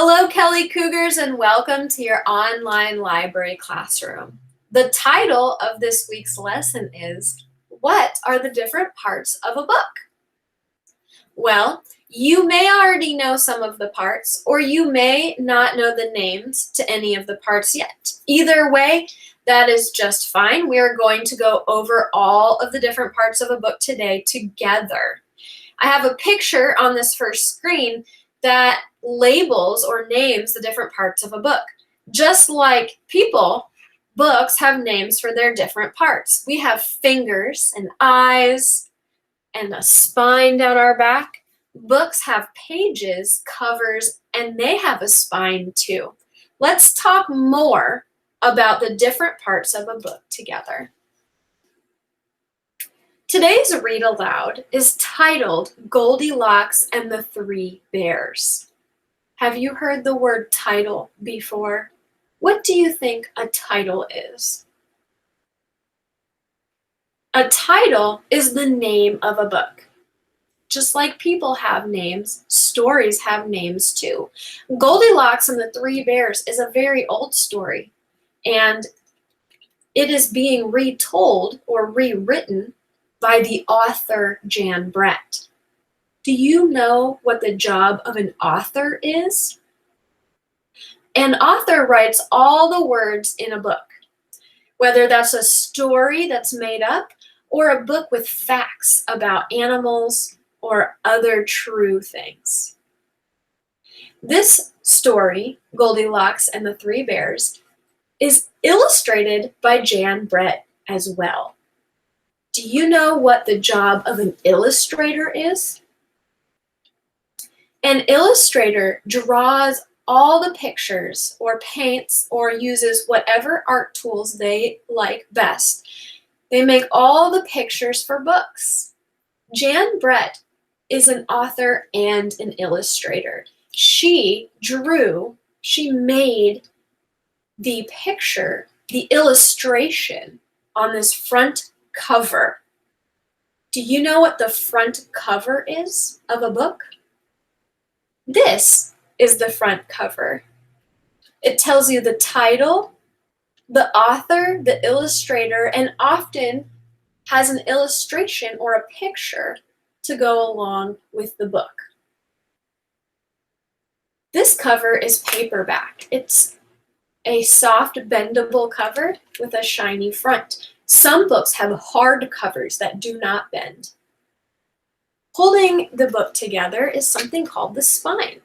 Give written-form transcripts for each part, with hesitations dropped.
Hello, Kelly Cougars, and welcome to your online library classroom. The title of this week's lesson is, What are the different parts of a book? Well, you may already know some of the parts, or you may not know the names to any of the parts yet. Either way, that is just fine. We are going to go over all of the different parts of a book today together. I have a picture on this first screen that labels or names the different parts of a book. Just like people, books have names for their different parts. We have fingers and eyes and a spine down our back. Books have pages, covers, and they have a spine too. Let's talk more about the different parts of a book together. Today's read aloud is titled Goldilocks and the Three Bears. Have you heard the word title before? What do you think a title is? A title is the name of a book. Just like people have names, stories have names too. Goldilocks and the Three Bears is a very old story, and it is being retold or rewritten by the author Jan Brett. Do you know what the job of an author is? An author writes all the words in a book, whether that's a story that's made up or a book with facts about animals or other true things. This story, Goldilocks and the Three Bears, is illustrated by Jan Brett as well. Do you know what the job of an illustrator is? An illustrator draws all the pictures or paints or uses whatever art tools they like best. They make all the pictures for books. Jan Brett is an author and an illustrator. She made the picture, the illustration on this front cover. Do you know what the front cover is of a book? This is the front cover. It tells you the title, the author, the illustrator, and often has an illustration or a picture to go along with the book. This cover is paperback. It's a soft, bendable cover with a shiny front. Some books have hard covers that do not bend. Holding the book together is something called the spine.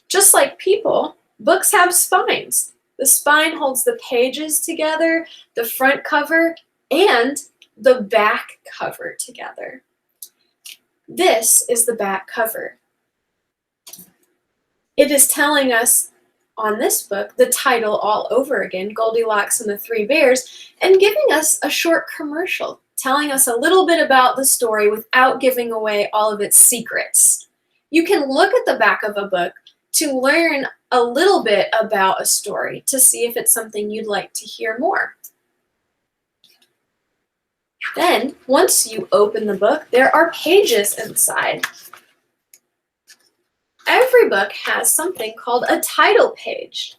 Just like people, books have spines. The spine holds the pages together, the front cover, and the back cover together. This is the back cover. It is telling us on this book the title all over again, Goldilocks and the Three Bears, and giving us a short commercial, telling us a little bit about the story without giving away all of its secrets. You can look at the back of a book to learn a little bit about a story, to see if it's something you'd like to hear more. Then, once you open the book, there are pages inside. Every book has something called a title page.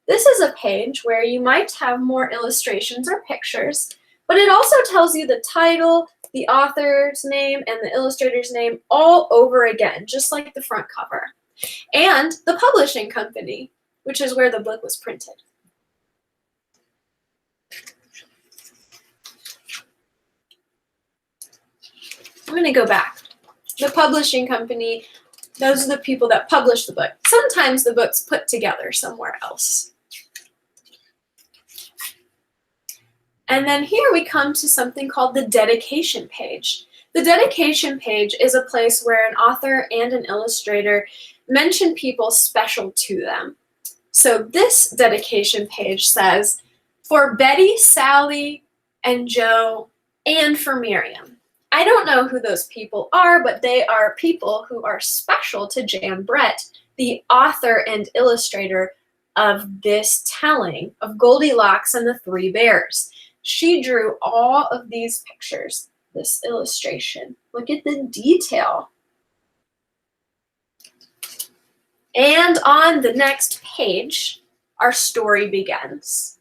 This is a page where you might have more illustrations or pictures, but it also tells you the title, the author's name, and the illustrator's name all over again, just like the front cover, and the publishing company, which is where the book was printed. I'm going to go back. The publishing company, those are the people that publish the book. Sometimes the book's put together somewhere else. And then here we come to something called the dedication page. The dedication page is a place where an author and an illustrator mention people special to them. So this dedication page says, for Betty, Sally, and Joe, and for Miriam. I don't know who those people are, but they are people who are special to Jan Brett, the author and illustrator of this telling of Goldilocks and the Three Bears. She drew all of these pictures, this illustration. Look at the detail. And on the next page, our story begins.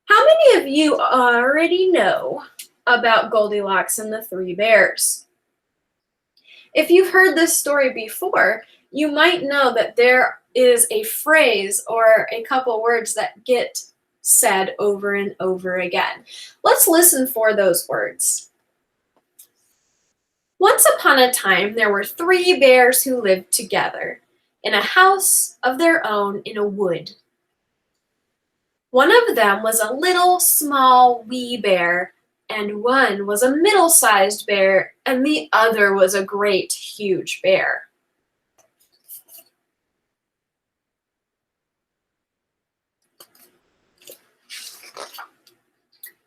How many of you already know about Goldilocks and the Three Bears? If you've heard this story before, you might know that there is a phrase or a couple words that get said over and over again. Let's listen for those words. Once upon a time, there were three bears who lived together in a house of their own in a wood. One of them was a little, small, wee bear, and one was a middle-sized bear, and the other was a great, huge bear.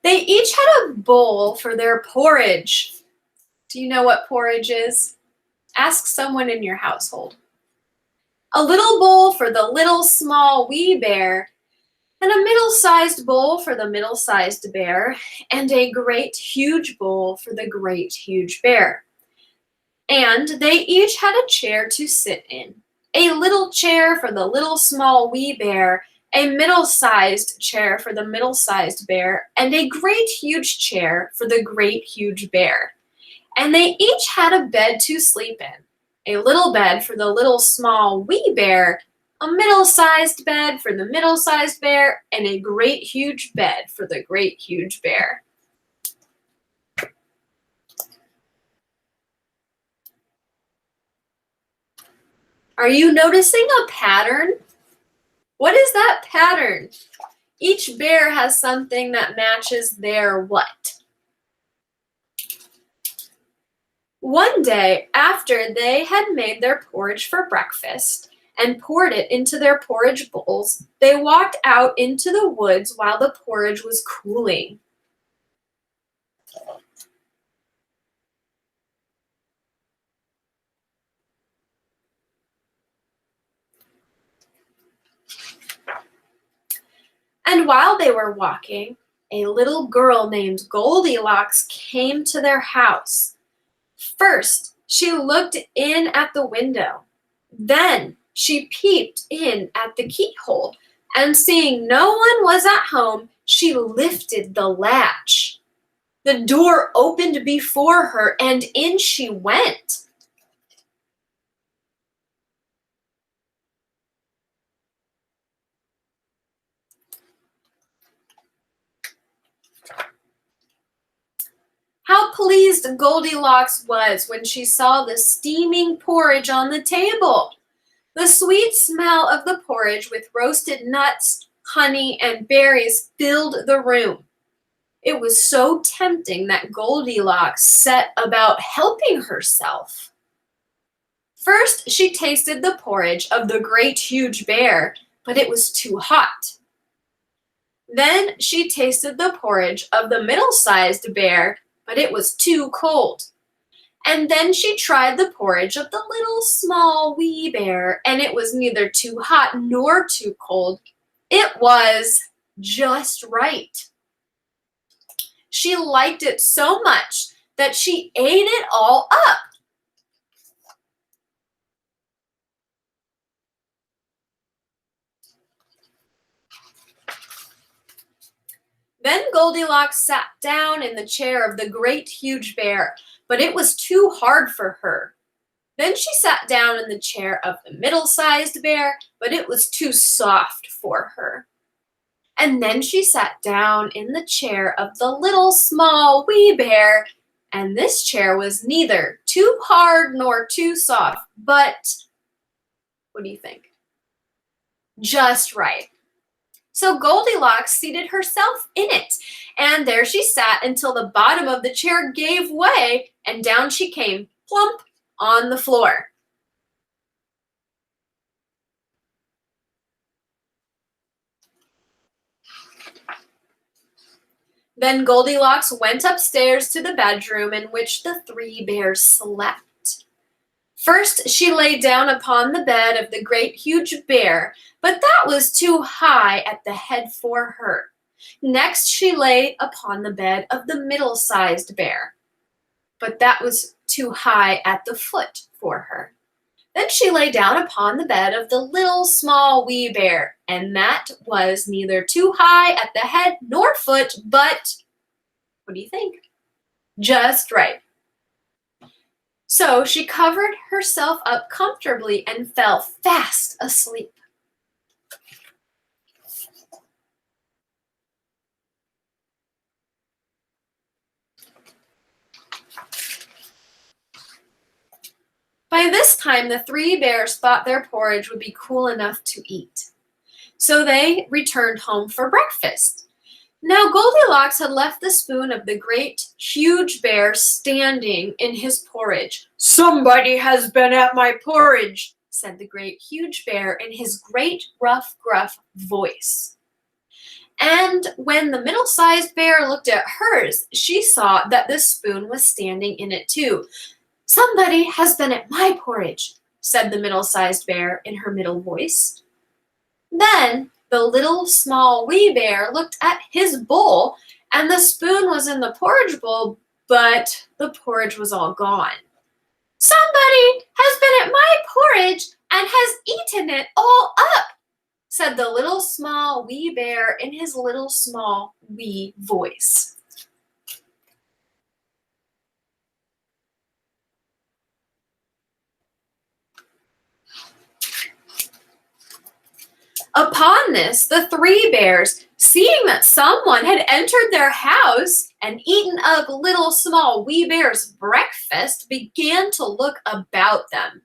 They each had a bowl for their porridge. Do you know what porridge is? Ask someone in your household. A little bowl for the little, small, wee bear, and a middle-sized bowl for the middle-sized bear, and a great, huge bowl for the great, huge bear. And they each had a chair to sit in. A little chair for the little, small, wee bear, a middle-sized chair for the middle-sized bear, and a great, huge chair for the great, huge bear. And they each had a bed to sleep in. A little bed for the little, small, wee bear, a middle-sized bed for the middle-sized bear, and a great, huge bed for the great, huge bear. Are you noticing a pattern? What is that pattern? Each bear has something that matches their what? One day, after they had made their porridge for breakfast and poured it into their porridge bowls, they walked out into the woods while the porridge was cooling. And while they were walking, a little girl named Goldilocks came to their house. First, she looked in at the window. Then she peeped in at the keyhole, and seeing no one was at home, she lifted the latch. The door opened before her, and in she went. How pleased Goldilocks was when she saw the steaming porridge on the table. The sweet smell of the porridge with roasted nuts, honey, and berries filled the room. It was so tempting that Goldilocks set about helping herself. First, she tasted the porridge of the great huge bear, but it was too hot. Then she tasted the porridge of the middle-sized bear, but it was too cold. And then she tried the porridge of the little small wee bear, and it was neither too hot nor too cold. It was just right. She liked it so much that she ate it all up. Then Goldilocks sat down in the chair of the great huge bear, but it was too hard for her. Then she sat down in the chair of the middle-sized bear, but it was too soft for her. And then she sat down in the chair of the little small wee bear, and this chair was neither too hard nor too soft, but what do you think? Just right. So Goldilocks seated herself in it, and there she sat until the bottom of the chair gave way, and down she came, plump, on the floor. Then Goldilocks went upstairs to the bedroom in which the three bears slept. First, she lay down upon the bed of the great huge bear, but that was too high at the head for her. Next, she lay upon the bed of the middle-sized bear, but that was too high at the foot for her. Then she lay down upon the bed of the little small wee bear, and that was neither too high at the head nor foot, but, what do you think? Just right. So she covered herself up comfortably and fell fast asleep. By this time, the three bears thought their porridge would be cool enough to eat. So they returned home for breakfast. Now Goldilocks had left the spoon of the great, huge bear standing in his porridge. "Somebody has been at my porridge," said the great, huge bear in his great, rough, gruff voice. And when the middle-sized bear looked at hers, she saw that the spoon was standing in it too. "Somebody has been at my porridge," said the middle-sized bear in her middle voice. Then the little small wee bear looked at his bowl, and the spoon was in the porridge bowl, but the porridge was all gone. "Somebody has been at my porridge and has eaten it all up," said the little small wee bear in his little small wee voice. Upon this, the three bears, seeing that someone had entered their house and eaten up little small wee bear's breakfast, began to look about them.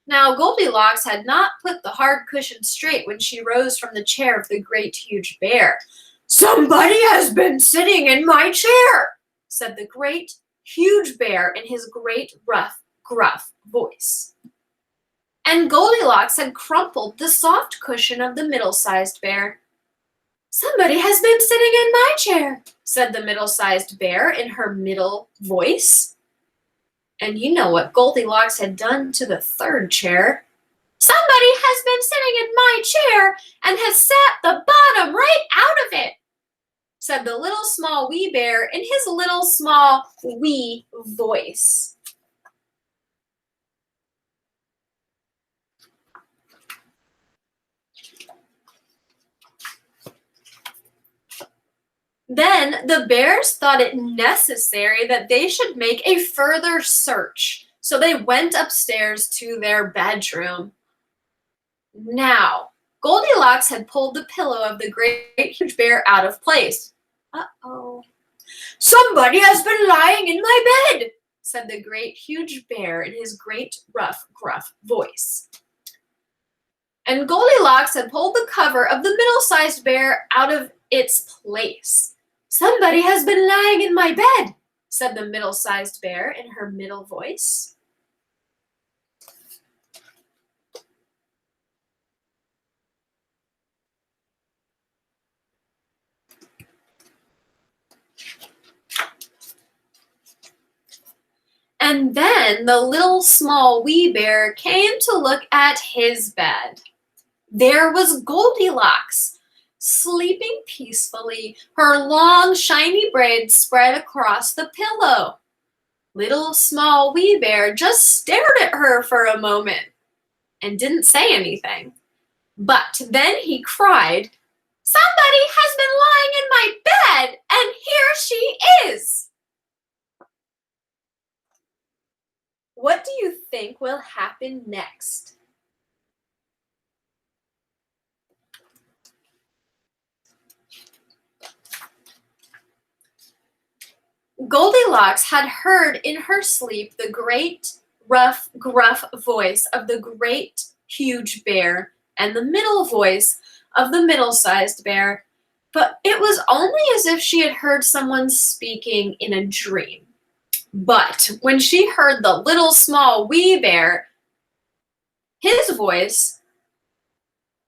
Now, Goldilocks had not put the hard cushion straight when she rose from the chair of the great huge bear. "Somebody has been sitting in my chair," said the great huge bear in his great rough, gruff voice. And Goldilocks had crumpled the soft cushion of the middle-sized bear. "Somebody has been sitting in my chair," said the middle-sized bear in her middle voice. And you know what Goldilocks had done to the third chair. "Somebody has been sitting in my chair and has sat the bottom right out of it," said the little small wee bear in his little small wee voice. Then the bears thought it necessary that they should make a further search, so they went upstairs to their bedroom. Now, Goldilocks had pulled the pillow of the great huge bear out of place. Uh-oh. "Somebody has been lying in my bed," said the great huge bear in his great rough, gruff voice. And Goldilocks had pulled the cover of the middle-sized bear out of its place. "Somebody has been lying in my bed," said the middle-sized bear in her middle voice. And then the little small wee bear came to look at his bed. There was Goldilocks, sleeping peacefully, her long, shiny braids spread across the pillow. Little small wee bear just stared at her for a moment and didn't say anything. But then he cried, "Somebody has been lying in my bed, and here she is!" What do you think will happen next? Goldilocks had heard in her sleep the great, rough, gruff voice of the great, huge bear and the middle voice of the middle-sized bear, but it was only as if she had heard someone speaking in a dream. But when she heard the little small wee bear, his voice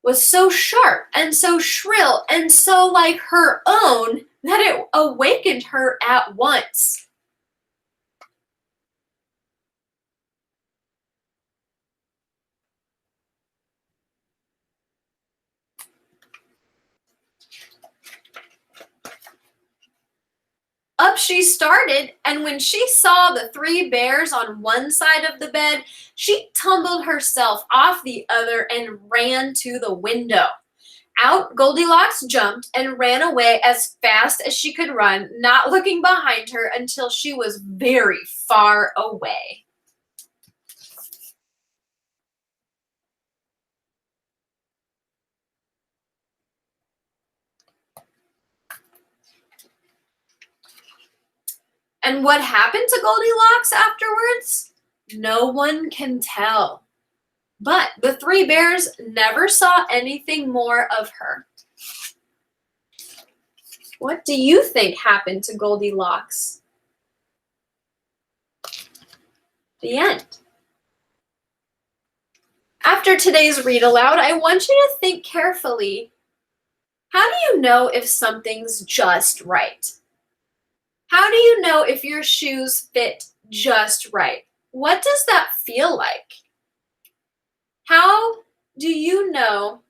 was so sharp and so shrill and so like her own that it awakened her at once. Up she started, and when she saw the three bears on one side of the bed, she tumbled herself off the other and ran to the window. Out Goldilocks jumped and ran away as fast as she could run, not looking behind her until she was very far away. And what happened to Goldilocks afterwards? No one can tell. But the three bears never saw anything more of her. What do you think happened to Goldilocks? The end. After today's read aloud, I want you to think carefully. How do you know if something's just right? How do you know if your shoes fit just right? What does that feel like? How do you know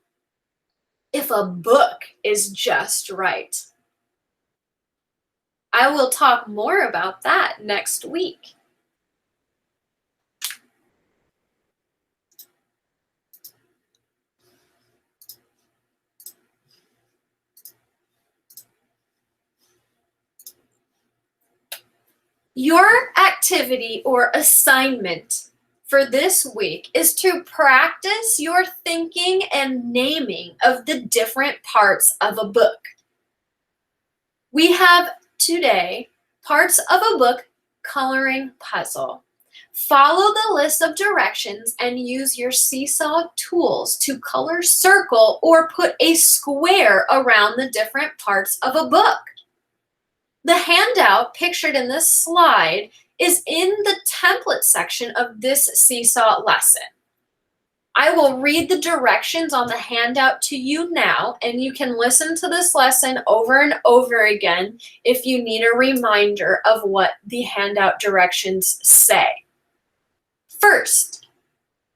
if a book is just right? I will talk more about that next week. Your activity or assignment for this week is to practice your thinking and naming of the different parts of a book. We have today parts of a book coloring puzzle. Follow the list of directions and use your Seesaw tools to color, circle, or put a square around the different parts of a book. The handout pictured in this slide is in the template section of this Seesaw lesson. I will read the directions on the handout to you now, and you can listen to this lesson over and over again if you need a reminder of what the handout directions say. First,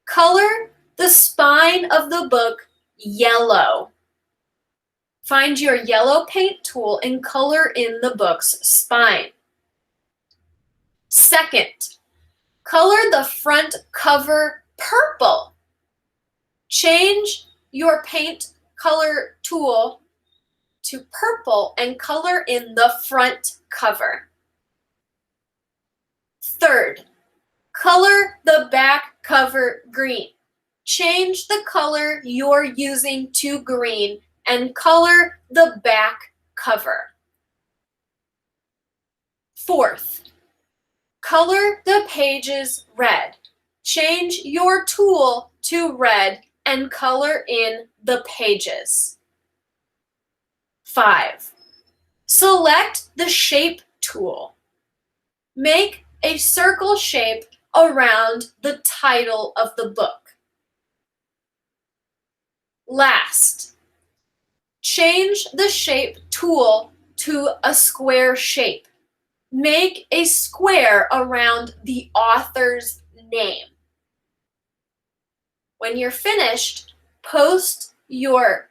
color the spine of the book yellow. Find your yellow paint tool and color in the book's spine. Second, color the front cover purple. Change your paint color tool to purple and color in the front cover. Third, color the back cover green. Change the color you're using to green and color the back cover. Fourth, color the pages red. Change your tool to red and color in the pages. 5, select the shape tool. Make a circle shape around the title of the book. Last, change the shape tool to a square shape. Make a square around the author's name. When you're finished, post your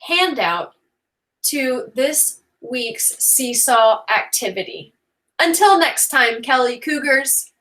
handout to this week's Seesaw activity. Until next time, Kelly Cougars.